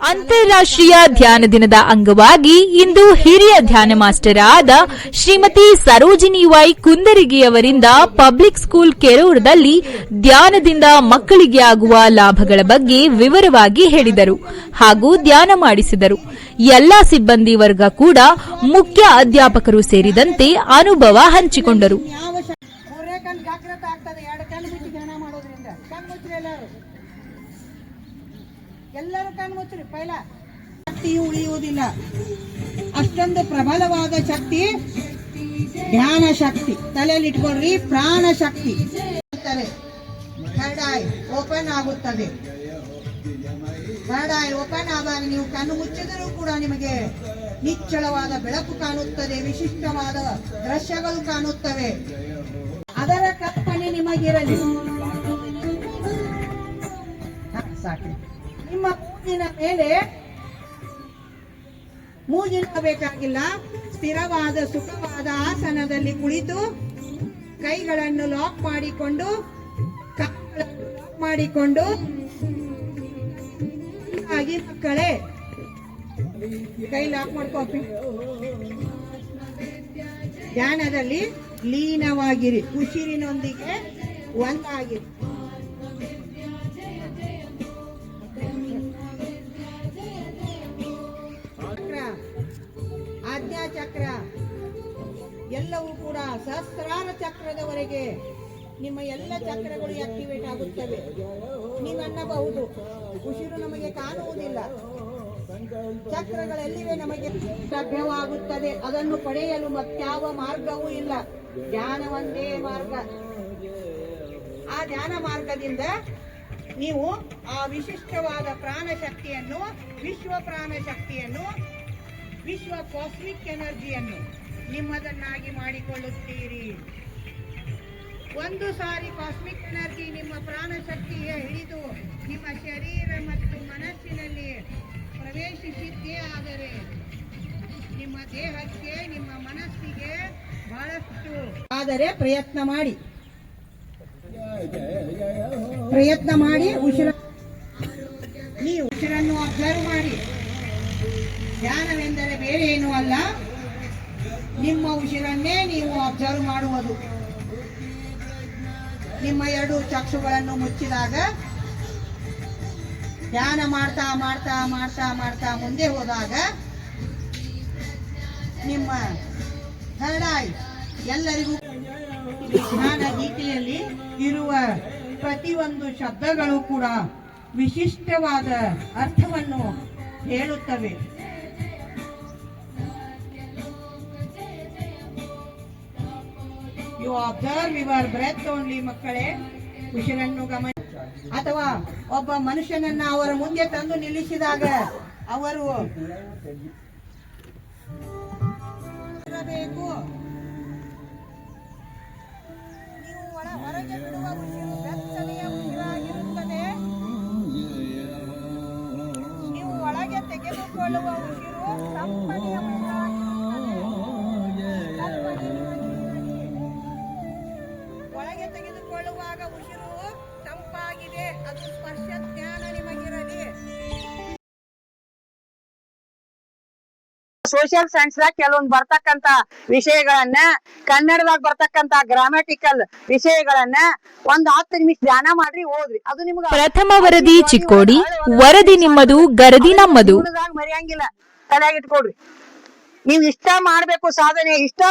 ಅಂತಾರಾಷ್ಟ್ರೀಯ ಧ್ಯಾನ ದಿನದ ಅಂಗವಾಗಿ ಇಂದು ಹಿರಿಯ ಧ್ಯಾನ ಮಾಸ್ಟರ್ ಆದ ಶ್ರೀಮತಿ ಸರೋಜಿನಿ ವೈ ಕುಂದರಿಗಿಯವರಿಂದ ಪಬ್ಲಿಕ್ ಸ್ಕೂಲ್ ಕೆರೂರದಲ್ಲಿ ಧ್ಯಾನದಿಂದ ಮಕ್ಕಳಿಗೆ ಆಗುವ ಲಾಭಗಳ ಬಗ್ಗೆ ವಿವರವಾಗಿ ಹೇಳಿದರು ಹಾಗೂ ಧ್ಯಾನ ಮಾಡಿಸಿದರು. ಎಲ್ಲಾ ಸಿಬ್ಬಂದಿ ವರ್ಗ ಕೂಡ ಮುಖ್ಯ ಅಧ್ಯಾಪಕರು ಸೇರಿದಂತೆ ಅನುಭವ ಹಂಚಿಕೊಂಡರು. ಎಲ್ಲರೂ ಕಣ್ಣು ಮುಚ್ಚ್ರಿ. ಪೈಲ ಶಕ್ತಿಯು ಉಳಿಯುವುದಿಲ್ಲ. ಅಷ್ಟೊಂದು ಪ್ರಬಲವಾದ ಶಕ್ತಿ ಧ್ಯಾನ ಶಕ್ತಿ. ತಲೆಯಲ್ಲಿ ಇಟ್ಕೊಳ್ರಿ, ಪ್ರಾಣ ಶಕ್ತಿ. ಥರ್ಡ್ ಐ ಓಪನ್ ಆಗುತ್ತದೆ. ಥರ್ಡ್ ಐ ಓಪನ್ ಆದಾಗ ನೀವು ಕಣ್ಣು ಮುಚ್ಚಿದರೂ ಕೂಡ ನಿಮಗೆ ನಿಚ್ಚಳವಾದ ಬೆಳಕು ಕಾಣುತ್ತದೆ, ವಿಶಿಷ್ಟವಾದ ದೃಶ್ಯಗಳು ಕಾಣುತ್ತವೆ. ಅದರ ಕಲ್ಪನೆ ನಿಮಗಿರಲಿ. ಸಾಕು. ನಿಮ್ಮ ಮೂಗಿನ ಮೇಲೆ ಮೂಗಿನಬೇಕಾಗಿಲ್ಲ. ಸ್ಥಿರವಾದ ಸುಖವಾದ ಆಸನದಲ್ಲಿ ಕುಳಿತು ಕೈಗಳನ್ನು ಲಾಕ್ ಮಾಡಿಕೊಂಡು ಹಾಗೆ ಮಕ್ಕಳೇ ಕೈ ಲಾಕ್ ಮಾಡ್ಕೋಪಿ. ಧ್ಯಾನದಲ್ಲಿ ಲೀನವಾಗಿರಿ, ಉಸಿರಿನೊಂದಿಗೆ ಒಂದಾಗಿರಿ. ಆಜ್ಞಾ ಚಕ್ರ ಎಲ್ಲವೂ ಕೂಡ ಸಹಸ್ರಾರ ಚಕ್ರದವರೆಗೆ ನಿಮ್ಮ ಎಲ್ಲ ಚಕ್ರಗಳು ಆಕ್ಟಿವೇಟ್ ಆಗುತ್ತವೆ. ನೀವು ಅನ್ನಬಹುದು ಉಸಿರು ನಮಗೆ ಕಾಣುವುದಿಲ್ಲ, ಚಕ್ರಗಳೆಲ್ಲಿವೆ ನಮಗೆ ಲಭ್ಯವಾಗುತ್ತದೆ. ಅದನ್ನು ಪಡೆಯಲು ಮತ್ಯಾವ ಮಾರ್ಗವೂ ಇಲ್ಲ, ಧ್ಯಾನ ಒಂದೇ ಮಾರ್ಗ. ಆ ಧ್ಯಾನ ಮಾರ್ಗದಿಂದ ನೀವು ಆ ವಿಶಿಷ್ಟವಾದ ಪ್ರಾಣಶಕ್ತಿಯನ್ನು, ವಿಶ್ವ ಪ್ರಾಣಶಕ್ತಿಯನ್ನು, ವಿಶ್ವ ಕಾಸ್ಮಿಕ್ ಎನರ್ಜಿಯನ್ನು ನಿಮ್ಮದನ್ನಾಗಿ ಮಾಡಿಕೊಳ್ಳುತ್ತೀರಿ. ಒಂದು ಸಾರಿ ಕಾಸ್ಮಿಕ್ ಎನರ್ಜಿ ನಿಮ್ಮ ಪ್ರಾಣಶಕ್ತಿಯ ಹಿಡಿದು ನಿಮ್ಮ ಶರೀರ ಮತ್ತು ಮನಸ್ಸಿನಲ್ಲಿ ಪ್ರವೇಶಿಸಿದ್ದೇ ಆದರೆ ನಿಮ್ಮ ದೇಹಕ್ಕೆ, ನಿಮ್ಮ ಮನಸ್ಸಿಗೆ ಬಹಳಷ್ಟು ಆದರೆ ಪ್ರಯತ್ನ ಮಾಡಿ ನೀವು ಉಸಿರನ್ನು ಅಬ್ಸರ್ವ್ ಮಾಡಿ. ಧ್ಯಾನವೆಂದರೆ ಬೇರೆ ಏನೂ ಅಲ್ಲ, ನಿಮ್ಮ ಉಸಿರನ್ನೇ ನೀವು ಅಬ್ಸರ್ವ್ ಮಾಡುವುದು. ನಿಮ್ಮ ಎರಡು ಚಕ್ಷುಗಳನ್ನು ಮುಚ್ಚಿದಾಗ ಧ್ಯಾನ ಮಾಡ್ತಾ ಮಾಡ್ತಾ ಮಾಡ್ತಾ ಮಾಡ್ತಾ ಮುಂದೆ ಹೋದಾಗ ನಿಮ್ಮ ಥರ್ಡ್ ಐ ಎಲ್ಲರಿಗೂ ಜ್ಞಾನ ಗೀತೆಯಲ್ಲಿ ಇರುವ ಪ್ರತಿಯೊಂದು ಶಬ್ದಗಳು ಕೂಡ ವಿಶಿಷ್ಟವಾದ ಅರ್ಥವನ್ನು ಹೇಳುತ್ತವೆ. You observe your breath only. ಮಕ್ಕಳೇ, ಉಸಿರನ್ನು ಗಮನ. ಅಥವಾ ಒಬ್ಬ ಮನುಷ್ಯನನ್ನ ಅವರ ಮುಂದೆ ತಂದು ನಿಲ್ಲಿಸಿದಾಗ ಅವರು ಇರಬೇಕು. ನೀವು ಹೊರಗೆ ಬಿಡುವ ಉಸಿರು ಬೆಚ್ಚನೆಯ ಉಸಿರಾಗಿರುತ್ತದೆ. ನೀವು ಒಳಗೆ ತೆಗೆದುಕೊಳ್ಳುವ ಉಸಿರು ತಂಪನೆಯ ಒಳಗೆ ತೆಗೆದುಕೊಳ್ಳುವಾಗ ಉಸಿರು ತಂಪಾಗಿದೆ. ಅದು ಸ್ಪರ್ಶ ಜ್ಞಾನ ನಿಮಗಿರಲಿ. ಸೋಷಿಯಲ್ ಸೈನ್ಸ್ ದಾಗ ಕೆಲವೊಂದು ಬರ್ತಕ್ಕಂತ ವಿಷಯಗಳನ್ನ, ಕನ್ನಡದಾಗ ಬರ್ತಕ್ಕಂತ ಗ್ರಾಮ್ಯಾಟಿಕಲ್ ವಿಷಯಗಳನ್ನ ಒಂದು 10 ನಿಮಿಷ ಧ್ಯಾನ ಮಾಡ್ರಿ, ಓದ್ರಿ. ಅದು ನಿಮ್ಗೆ ಪ್ರಥಮ ವರದಿ ಚಿಕ್ಕೋಡಿ, ವರದಿ ನಿಮ್ಮದು, ಗರದಿ ನಮ್ಮದು. ಮರೆಯಂಗಿಲ್ಲ. ತಲೆಯಾಗಿಟ್ಕೊಡ್ರಿ. ನೀವು ಇಷ್ಟ ಮಾಡ್ಬೇಕು, ಸಾಧನೆ ಇಷ್ಟ